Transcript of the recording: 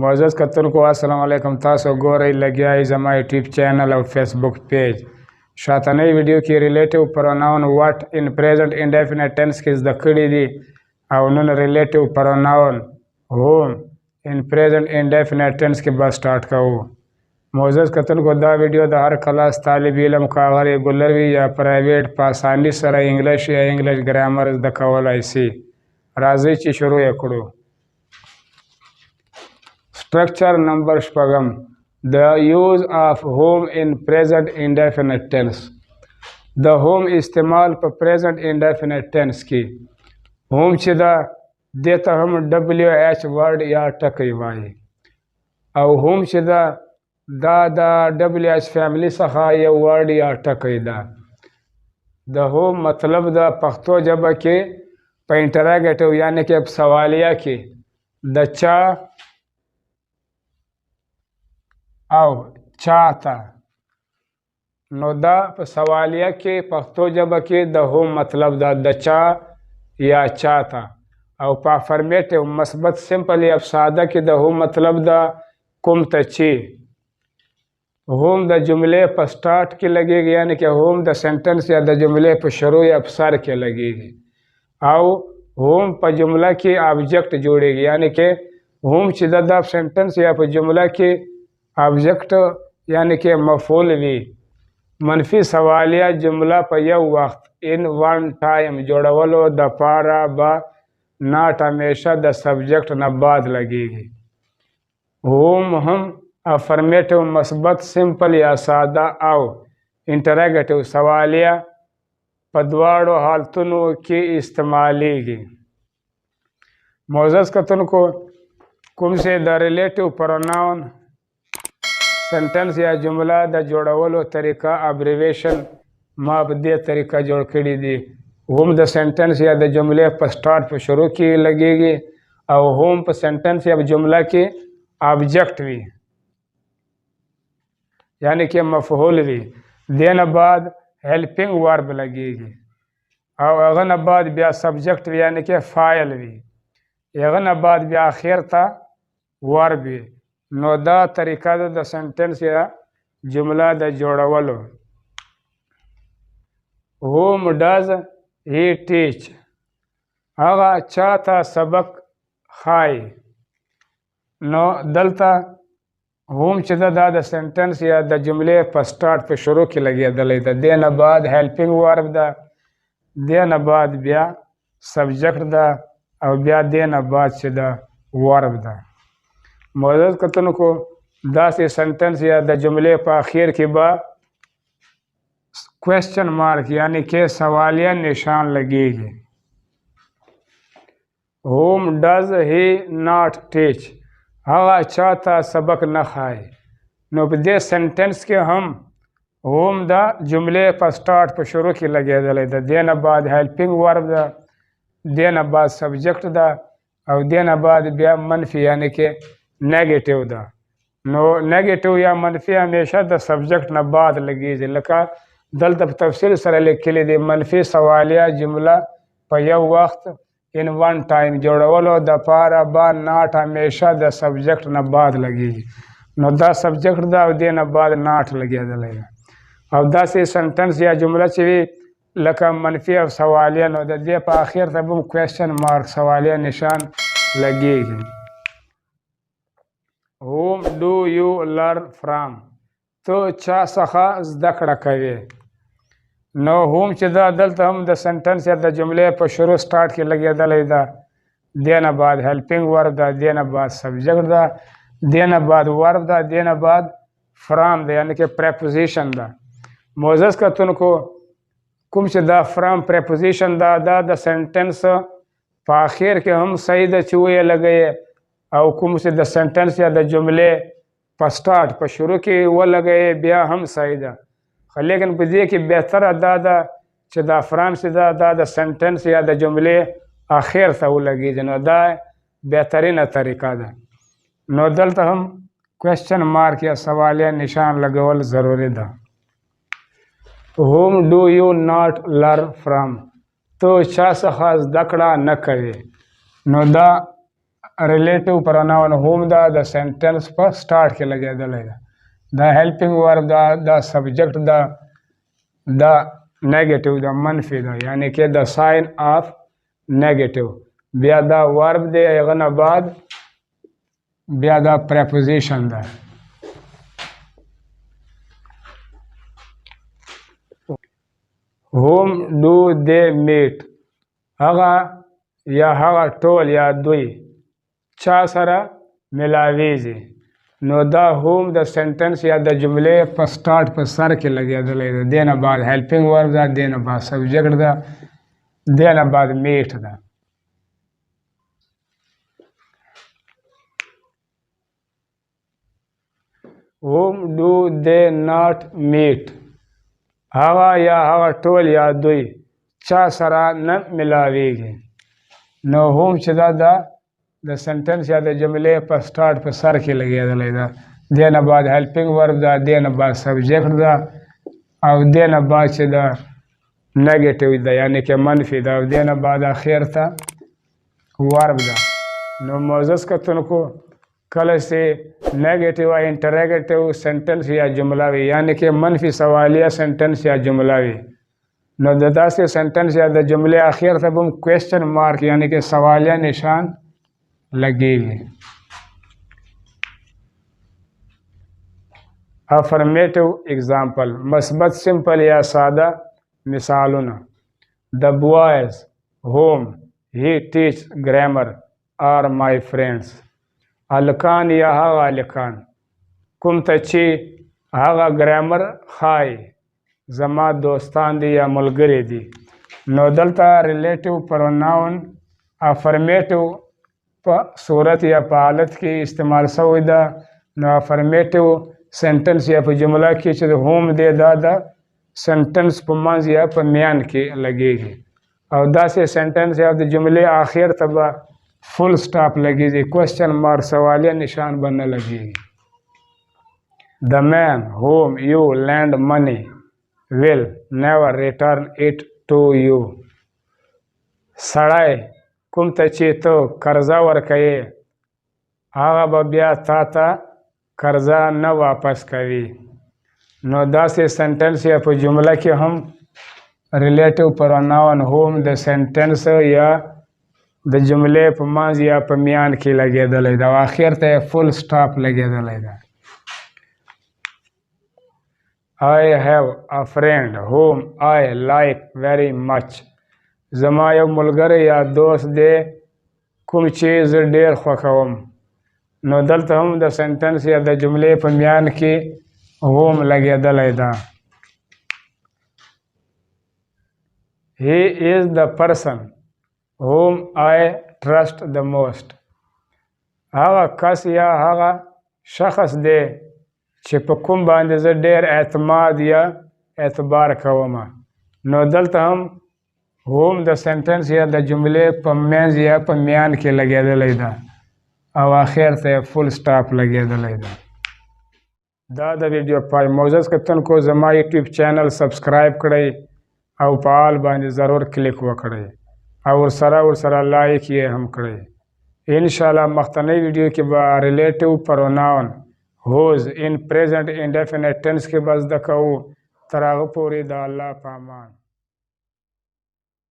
معزز کتونکو السلام علیکم. تاسو ګورئ لګیا یې زما یوټیوب چینل او فیسبوک پیج. شاتنۍ ویډیو کې ریلیټیو پروناون واټ ان پریزنټ انډیفینټ ټینس کې زده کړي دي او نن ریلیټیو پروناون هوم ان پریزنټ انډیفینټ ټینس کې به سٹارټ کوو. معزز کتونکو دا ویډیو د هر کلاس طالب علم که هغه ریګولر وي یا پرایویټ په اساني سره انګلیش یا انګلیش ګرامر زده کولی سي. راځئ چې شروع یې کړو. Structure number شپږم. The use of whom in present indefinite tense. د whom استعمال په present indefinite tense کې. whom چې دا دې ته هم WH word یا ټکی وایي او whom چې دا د WH family څخه یو word یا ټکی ده. د whom مطلب د پښتو ژبه کې په interrogative یعنی کې په سوالیه کې د چا او چاته. نو دا په سوالیه کې پښتو ژبه کې د هم مطلب دا د چا یا چاته او په افرمیټیو مثبت سمپل یا ساده کې د هم مطلب دا کوم ته چې. هم د جملې په سٹارټ کې لګیږي یعنی کې هم د سنټنس یا د جملې په شروع یا په سر کې لګیږي او هم په جمله کې آبجیکټ جوړیږي یعنی کې هم چې د سنټنس یا په جمله کې آبجیکٹ یعنی کہ مفعول وی. منفی سوالیہ جملہ په یو وخت ان ون ٹائم جوړولو د پاره به ناٹ همیشه د سبجیکٹ نه بعد لګیږي. هم افرمیټیو مثبت سمپل یا ساده او انټراګیټیو سوالیہ په دواړو حالتونو کې استعمالیږي. معزز کتونکو کوم سے د ریلیټیو پروناون سنټنس یا جمله د جوړولو طریقه ابریویشن ما په دې طریقه جوړ کړي دي. هم د سنټنس یا د جملې په سٹارټ په شروع کې لګیږي او هم په سنټنس یا جمله کې آبجیکټ وي یعنی کې مفعول وي. دینه بعد هیلپینګ ورب لګیږي او هغه نه بعد بیا سبجیکټ وي یعنی کې فاعل وي. هغه نه بعد بیا اخر ته ورب وي. نو دا طریقه ده د سنټنس یا جمله د جوړولو. whom does he teach. هغه چاته سبق ښایي. نو دلته whom چې دا د سنټنس یا د جملې په سٹارټ په شروع کې لګېدلی ده. دې نه بعد هیلپینګ ورب ده، دې نه بعد بیا سبجیکټ ده او بیا دې نه بعد چې ده ورب ده. معزز کتونکو داسې سنټنس یا د جملې په اخیر کې به کوېسچن مارک یعنی کې سوالیه نشان لګیږي. whom does he not teach. هغه چاته سبق نه ښایي. نو په دې سنټنس کې هم whom د جملې په سٹارټ په شروع کې لګېدلی ده. دې نه بعد هیلپینګ ورب ده، دې نه بعد سبجیکټ ده او دې نه بعد بیا منفي یعنی کې نیگیټیو ده. نو نیگیټیو یا منفي همیشه د سبجیکټ نه بعد لګیږي لکه دلته په تفصیل سره لیکلی دی. منفي سوالیه جمله په یو وخت ان ون ټایم جوړولو د پاره به ناٹ همیشه د سبجیکټ نه بعد لګیږي. نو دا سبجیکټ ده او دې نه بعد ناٹ لګېدلی ده. او داسې سنټنس یا جمله چې وي لکه منفي او سوالیه نو د دې په اخر ته به کوېسچن مارک سوالیه نشان لګیږي. whom do you learn from. تو چا څخه زده کړه کوي. نو whom چې دا دلته هم د سنټنس یا د جملې په شروع سٹارټ کې لګېدلی ده. دې نه بعد هیلپینګ ورب ده، دې نه بعد سبجیکټ ده، دې نه بعد ورب ده، دې نه بعد فرام ده یعنی کې پریپوزیشن ده. معزز کتونکو کوم چې دا فرام پریپوزیشن ده دا د سنټنس په آخر کې هم صحیح ده چې ویې لګوي او کوم چې د سنټنس یا د جملې په سٹارټ په شروع کې ولګوي بیا هم صحیح ده. خو لیکن په دې کې بهتره دا ده چې دا فرام چې دا د سنټنس یا د جملې آخر ته ولګېږي. نو دا بهترینه طریقه ده. نو دلته هم کوېسچن مارک یا سوالیه نشان لګول ضروري ده. whom do you not learn from. تو چا څخه زده کړه نه کوي. نو دا relative pronoun whom the sentence पर start के लगेदल है the helping verb the subject the negative the منفی the यानी कि the sign of negative بیا the verb they اغنا بعد بیا the preposition ده whom do they meet هغه یا هغه ټول یا دوی چا سره ملاویږي نو دا whom د سنټنس یا د جملې په سٹارټ په سر کې لګېدلی ده دې نه بعد هیلپینګ ورب ده دې نه بعد سبجیکټ ده دې نه بعد میټ ده whom do they not meet هغه یا هغه ټول یا دوی چا سره نه ملاویږي نو whom چې دا د سنټنس یا د جملې په سٹارټ په سر کې لګېدلی ده دې نه بعد هیلپینګ ورب ده دې نه بعد سبجیکټ ده او دې نه بعد چې ده نیګیټیو ده یعنی که منفي ده او دې نه بعد اخر ته ورب ده نو معزز کتونکو کله چې نیگیټیو یا انټرګیټیو سنټنس یا جمله وي یعنی که منفي سوالیه سنټنس یا جمله وي نو د داسې سنټنس یا د جملې اخر ته به کوېسچن مارک یعنی که سوالیه نشان لګیږي افرمیټیو اگزامپل مثبت سمپل یا ساده مثالونه the boys whom he teach grammar are my friends الکان یا هغه الکان کوم ته چې هغه ګرامر خای زما دوستان دي یا ملګری دي نو دلته ریلیټیو پروناون افرمیټیو په صورت یا په حالت کې استعمال شوی ده نو افرمیټیو سنټنس یا په جمله کې چې هوم دی دا د سنټنس په منځ یا په میان کې لګیږي او داسې سنټنس یا د جملې آخر ته به فل سٹاپ لګیږي کوېسچن مارک سوالیه نشان به نه لګیږي the man whom you lend money will never return it to you سړی کوم ته چې ته قرضه ورکوې هغه به بیا تا ته قرضه نه واپس کوي نو داسې سنټنس یا په جمله کې هم ریلیټیو پروناون هوم د سنټنس یا د جملې په منځ یا په میان کې لګېدلی ده او آخر ته یې فل سټاپ لګېدلی ده I have a friend whom I like very much زما یو ملګری یا دوست دی کوم چې زه ډېر خوښوم نو دلته هم د سنټنس یا د جملې په میان کې هوم لګېدلی ده He is the person whom I trust the most هغه کس یا هغه شخص دی چې په کوم باندې زه ډېر اعتماد یا اعتبار کوم نو دلته هم هوم د سنټنس یا د جملې په منځ یا په میان کې لګېدلی ده او آخر ته یې فل سټاپ لګېدلی ده دا د ویډیو پای معزز کتونکو زما یوټیوب چینل سبسکرایب کړئ او په آل باندې ضرور کلیک وکړئ او ورسره لایک یې هم کړئ انشاءالله مخکنی ویډیو کې به ریلیټیو پروناون whose in present indefinite tense کې به زده کوو تر هغه پورې د الله په امان